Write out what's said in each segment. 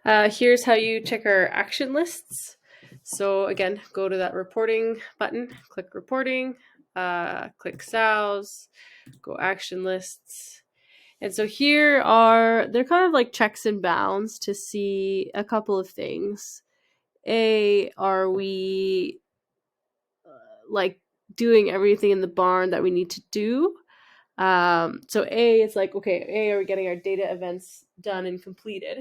Here's how you check our action lists. So again, go to that reporting button, click reporting, click sows, go action lists. And so here they're kind of like checks and bounds to see a couple of things. Are we like doing everything in the barn that we need to do? So A, it's like, okay, A, are we getting our data events done and completed?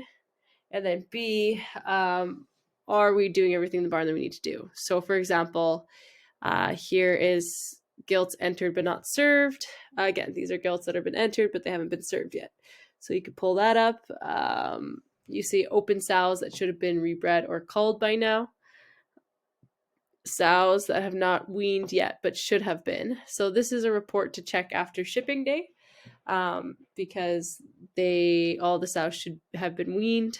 And then B, are we doing everything in the barn that we need to do? So for example, here is gilts entered but not served. Again, these are gilts that have been entered but they haven't been served yet. So you could pull that up. You see open sows that should have been rebred or culled by now. Sows that have not weaned yet but should have been. So this is a report to check after shipping day, because all the sows should have been weaned.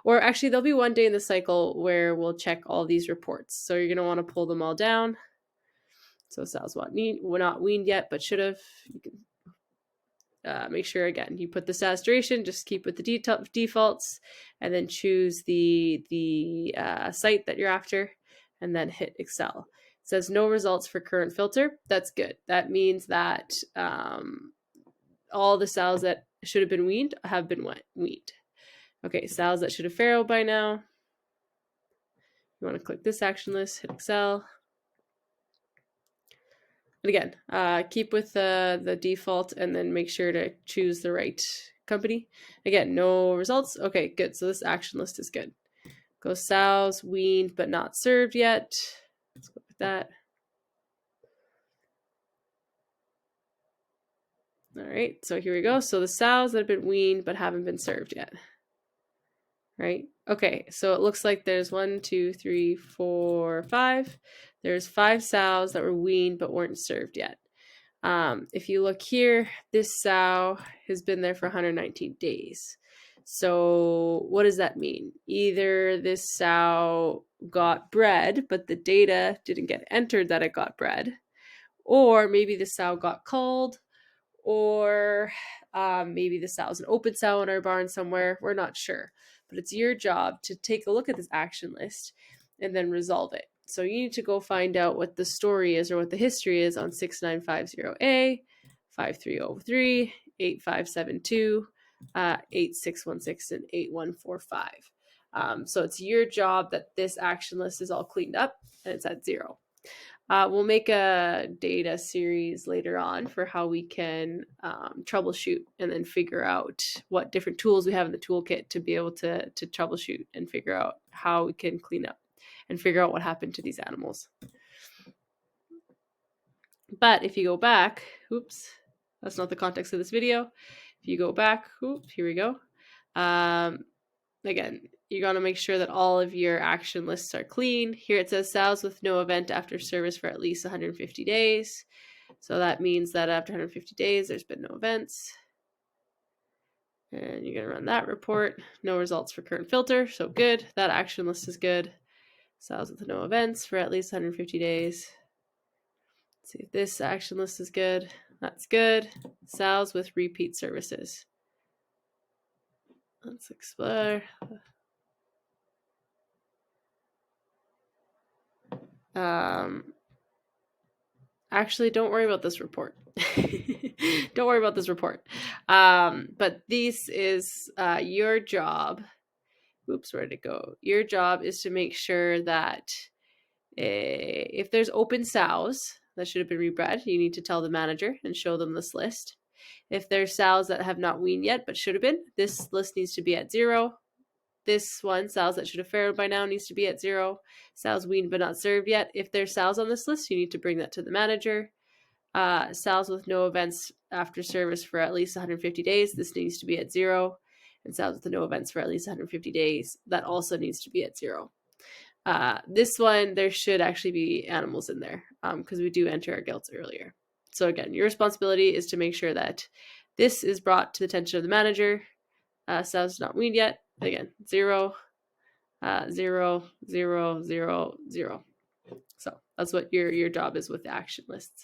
Or actually, there'll be one day in the cycle where we'll check all these reports. So you're going to want to pull them all down. So sows were not weaned yet but should have. You can make sure, again, you put the sows duration, just keep with the defaults, and then choose the site that you're after, and then hit Excel. It says no results for current filter. That's good. That means that all the sows that should have been weaned have been weaned. Okay, sows that should have farrowed by now. You want to click this action list, hit Excel. And again, keep with the default and then make sure to choose the right company. Again, no results. Okay, good. So this action list is good. Go sows weaned but not served yet. Let's go with that. All right, so here we go. So the sows that have been weaned but haven't been served yet. Right? Okay, so it looks like there's 1, 2, 3, 4, 5. There's 5 sows that were weaned but weren't served yet. If you look here, this sow has been there for 119 days. So what does that mean? Either this sow got bred, but the data didn't get entered that it got bred, or maybe the sow got culled, or maybe the sow's an open sow in our barn somewhere. We're not sure, but it's your job to take a look at this action list and then resolve it. So you need to go find out what the story is or what the history is on 6950A, 5303, 8572, 8616, and 8145. So it's your job that this action list is all cleaned up and it's at 0. We'll make a data series later on for how we can troubleshoot and then figure out what different tools we have in the toolkit to be able to troubleshoot and figure out how we can clean up and figure out what happened to these animals. But if you go back, oops, that's not the context of this video. If you go back, oops, here we go. Again, you're going to make sure that all of your action lists are clean. Here it says sows with no event after service for at least 150 days. So that means that after 150 days, there's been no events. And you're going to run that report. No results for current filter. So good. That action list is good. Sows with no events for at least 150 days. Let's see if this action list is good. That's good. Sows with repeat services. Let's explore. Actually, don't worry about this report. Don't worry about this report. But this is your job. Oops, where did it go? Your job is to make sure that if there's open sows that should have been rebred, you need to tell the manager and show them this list. If there's sows that have not weaned yet but should have been, this list needs to be at 0. This one, sows that should have farrowed by now, needs to be at 0. Sows weaned but not served yet. If there's sows on this list, you need to bring that to the manager. Sows with no events after service for at least 150 days, this needs to be at 0. And sows with no events for at least 150 days, that also needs to be at 0. This one, there should actually be animals in there because we do enter our gilts earlier. So again, your responsibility is to make sure that this is brought to the attention of the manager. Sows not weaned yet. Again, 0, 0, 0, 0, 0. So that's what your job is with the action lists.